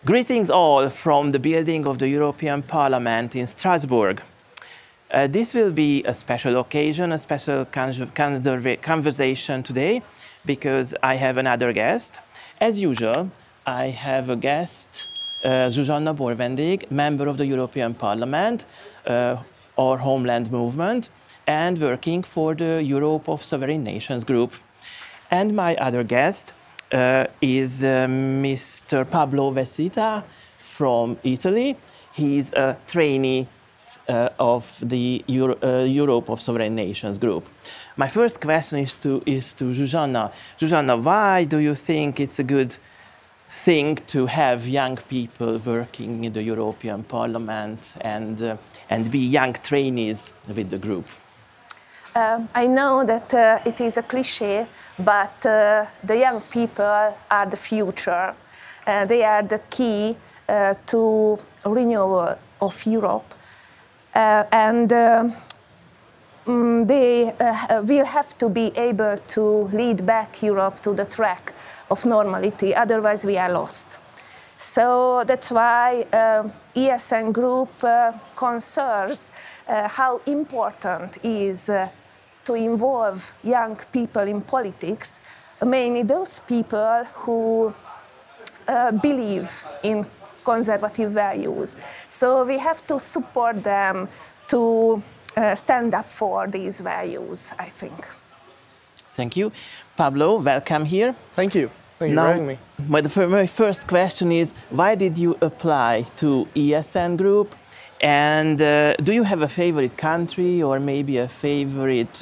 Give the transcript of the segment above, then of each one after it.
Greetings all from the building of the European Parliament in Strasbourg. This will be a special occasion, a special conversation today, because I have another guest. As usual, I have a guest, Zsuzsanna Borvendég, member of the European Parliament, our homeland movement, and working for the Europe of Sovereign Nations group. And my other guest is Mr. Pablo Vestita from Italy. He's a trainee of the Europe of Sovereign Nations group. My first question is to Zsuzsanna. Zsuzsanna, why do you think it's a good thing to have young people working in the European Parliament and be young trainees with the group? I know that it is a cliché, but the young people are the future. They are the key to renewal of Europe. And they will have to be able to lead back Europe to the track of normality, otherwise we are lost. So that's why ESN Group considers how important is to involve young people in politics, mainly those people who believe in conservative values. So we have to support them to stand up for these values, I think. Thank you. Pablo, welcome here. Thank you. Thank you for having me. My first question is, why did you apply to ESN Group? And do you have a favorite country or maybe a favorite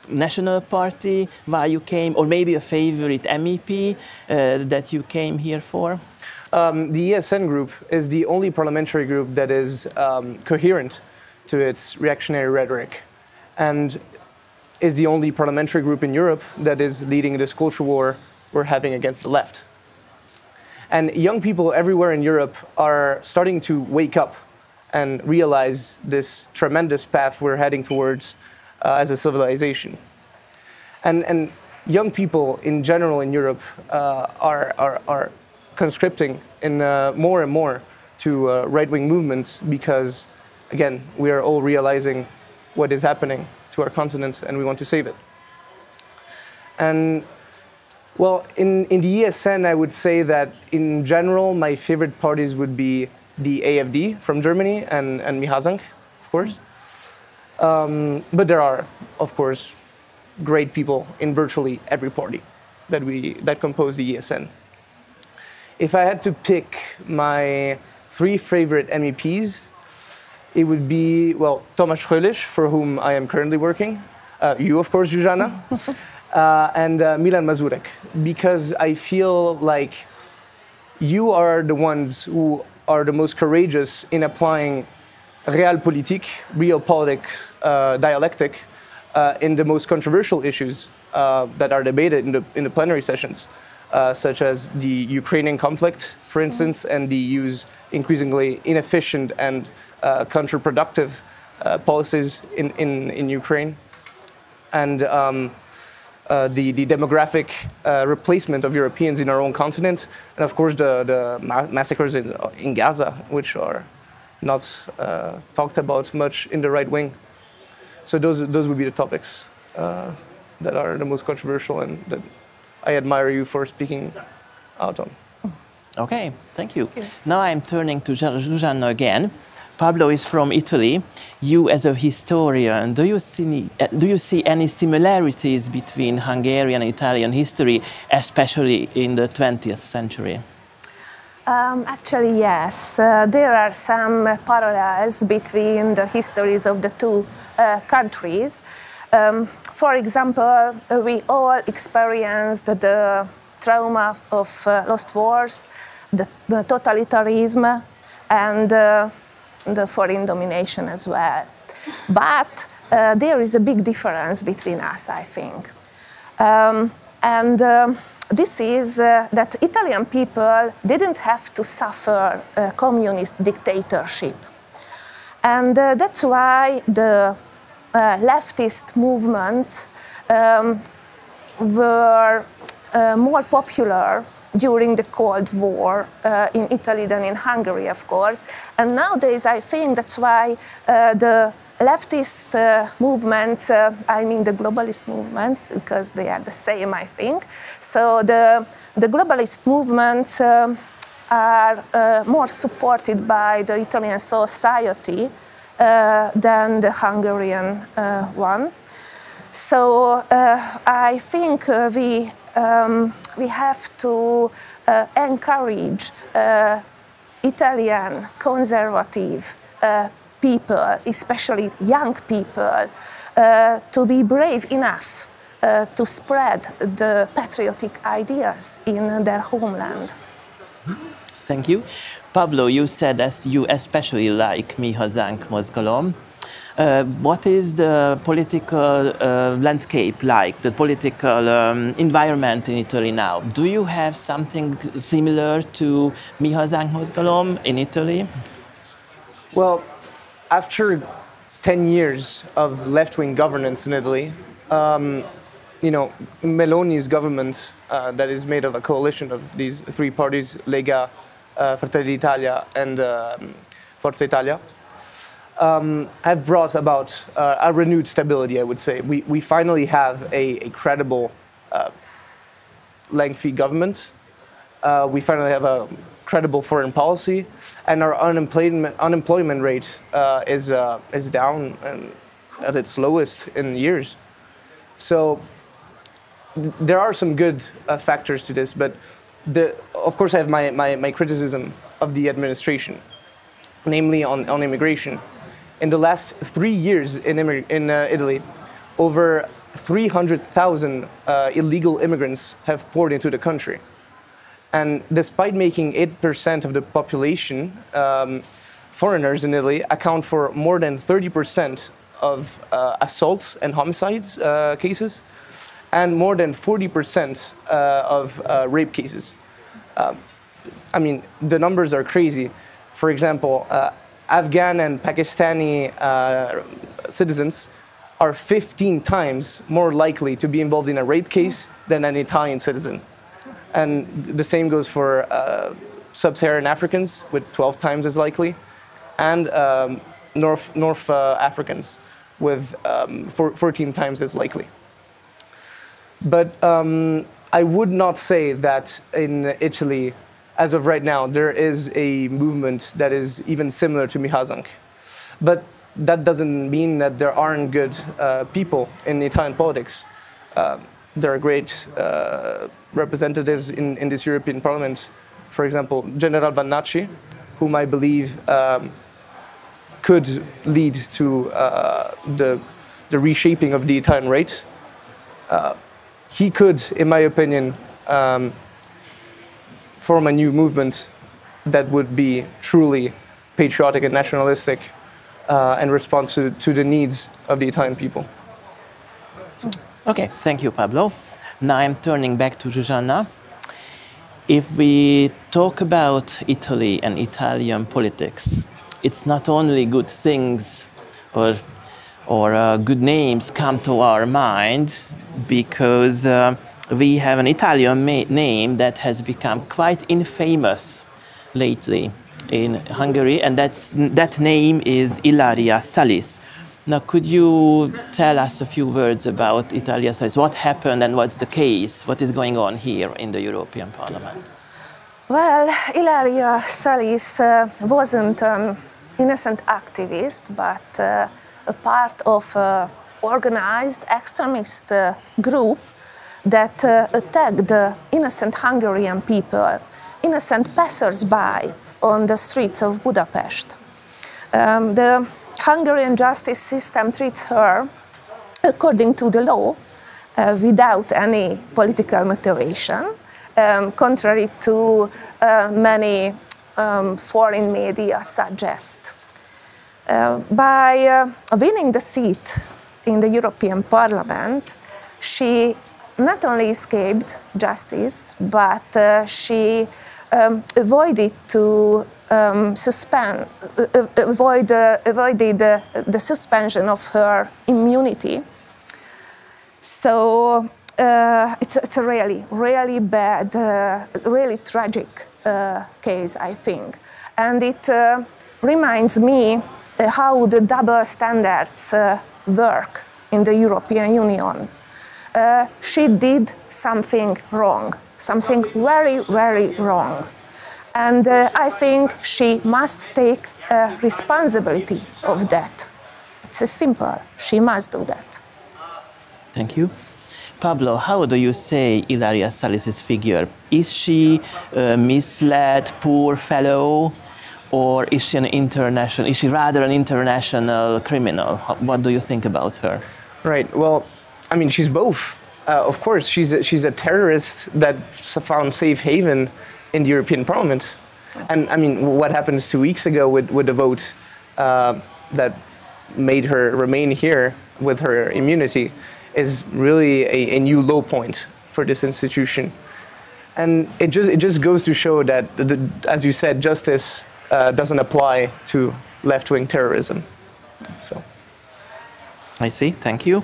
national party why you came, or maybe a favorite MEP that you came here for? The ESN Group is the only parliamentary group that is coherent to its reactionary rhetoric, and is the only parliamentary group in Europe that is leading this culture war we're having against the left. And young people everywhere in Europe are starting to wake up and realize this tremendous path we're heading towards as a civilization. And young people in general in Europe are conscripting in more and more to right-wing movements because, again, we are all realizing what is happening to our continent and we want to save it. And well, in the ESN, I would say that in general, my favorite parties would be the AfD from Germany and Hazánk, of course. But there are, of course, great people in virtually every party that compose the ESN. If I had to pick my 3 favorite MEPs, it would be, well, Thomas Fröhlich, for whom I am currently working, you, of course, Zsuzsanna, and Milan Mazurek, because I feel like you are the ones who are the most courageous in applying realpolitik, real politics, dialectic, in the most controversial issues that are debated in the plenary sessions, such as the Ukrainian conflict, for instance, and the increasingly inefficient and counterproductive policies in Ukraine, and the demographic replacement of Europeans in our own continent, and of course the massacres in Gaza, which are not talked about much in the right wing. So those would be the topics that are the most controversial and that I admire you for speaking out on. Okay, thank you. Now I'm turning to Zsuzsanna again. Pablo is from Italy. You, as a historian, do you see any similarities between Hungarian and Italian history, especially in the 20th century? Actually, yes. There are some parallels between the histories of the two countries. For example, we all experienced the trauma of lost wars, the totalitarianism, and the foreign domination as well. But there is a big difference between us, I think. This is that Italian people didn't have to suffer a communist dictatorship. And that's why the leftist movements were more popular during the Cold War in Italy than in Hungary, of course. And nowadays, I think that's why the leftist movements, I mean the globalist movements, because they are the same, I think. So the globalist movements are more supported by the Italian society than the Hungarian one. So I think we have to encourage Italian conservative people, especially young people, to be brave enough to spread the patriotic ideas in their homeland. Thank you. Pablo, you said as you especially like Mi Hazánk mozgalom. What is the political landscape like, the political environment in Italy now? Do you have something similar to Mi Hazánk mozgalom in Italy? Well, after 10 years of left-wing governance in Italy, you know, Meloni's government, that is made of a coalition of these three parties, Lega, Fratelli d'Italia, and Forza Italia, have brought about a renewed stability, I would say. We finally have a credible, lengthy government. We finally have a credible foreign policy, and our unemployment rate is down and at its lowest in years. So there are some good factors to this, but of course I have my criticism of the administration, namely on immigration. In the last 3 years in Italy, over 300,000 illegal immigrants have poured into the country. And despite making 8% of the population, foreigners in Italy account for more than 30% of assaults and homicides cases, and more than 40% of rape cases. I mean, the numbers are crazy. For example, Afghan and Pakistani citizens are 15 times more likely to be involved in a rape case than an Italian citizen. And the same goes for sub-Saharan Africans, with 12 times as likely, and North Africans, with 14 times as likely. But I would not say that in Italy, as of right now, there is a movement that is even similar to Mi Hazánk. But that doesn't mean that there aren't good people in Italian politics. There are great representatives in this European Parliament. For example, General Vannacci, whom I believe could lead to the reshaping of the Italian right. He could, in my opinion, form a new movement that would be truly patriotic and nationalistic and respond to the needs of the Italian people. Okay, thank you, Pablo. Now I'm turning back to Zsuzsanna. If we talk about Italy and Italian politics, it's not only good things or good names come to our mind, because we have an Italian name that has become quite infamous lately in Hungary, and that name is Ilaria Salis. Now, could you tell us a few words about Ilaria Salis? What happened and what's the case? What is going on here in the European Parliament? Well, Ilaria Salis wasn't an innocent activist, but a part of an organized extremist group that attacked the innocent Hungarian people, innocent passers-by on the streets of Budapest. The Hungarian justice system treats her according to the law, without any political motivation, contrary to many foreign media suggest. By winning the seat in the European Parliament, she not only escaped justice, but she avoided the suspension of her immunity. So it's a really bad, really tragic case, I think. And it reminds me how the double standards work in the European Union. She did something wrong, something very, very wrong. And I think she must take responsibility of that. It's simple, she must do that. Thank you. Pablo, how do you say Ilaria Salis' figure? Is she misled, poor fellow, or is she is she rather an international criminal? What do you think about her? Right, well, I mean, she's both. Of course, she's a terrorist that found safe haven in the European Parliament. And I mean, what happened 2 weeks ago with the vote that made her remain here with her immunity is really a new low point for this institution. And it just goes to show that, as you said, justice doesn't apply to left-wing terrorism. So. I see, thank you.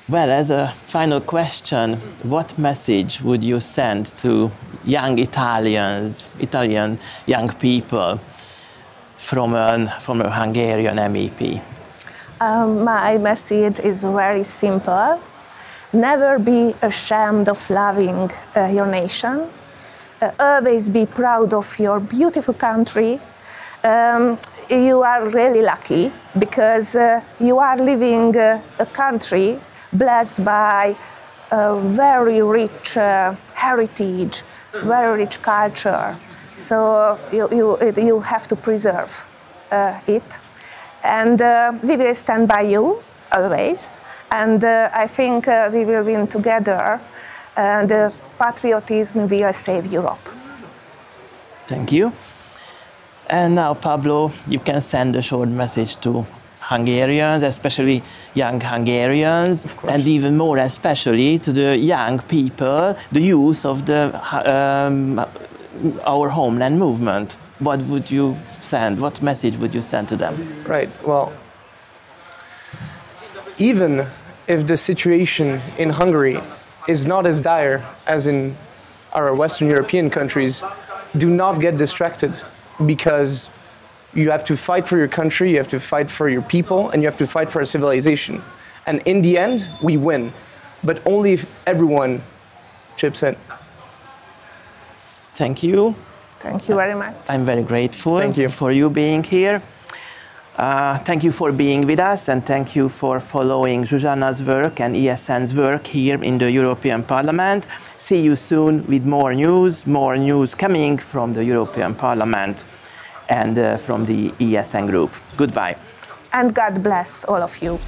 Well, as a final question, what message would you send to young Italian young people from a Hungarian MEP? My message is very simple. Never be ashamed of loving your nation. Always be proud of your beautiful country. You are really lucky because you are living a country blessed by a very rich heritage, very rich culture. So you have to preserve it. And we will stand by you always. And I think we will win together. And patriotism will save Europe. Thank you. And now, Pablo, you can send a short message to Hungarians, especially young Hungarians, and even more especially to the young people, the youth of our homeland movement. What would you send? What message would you send to them? Right, well, even if the situation in Hungary is not as dire as in our Western European countries, do not get distracted, because you have to fight for your country, you have to fight for your people, and you have to fight for a civilization. And in the end, we win, but only if everyone chips in. Thank you. Thank you very much. I'm very grateful for you being here. Thank you for being with us, and thank you for following Zsuzsanna's work and ESN's work here in the European Parliament. See you soon with more news coming from the European Parliament and from the ESN group. Goodbye. And God bless all of you.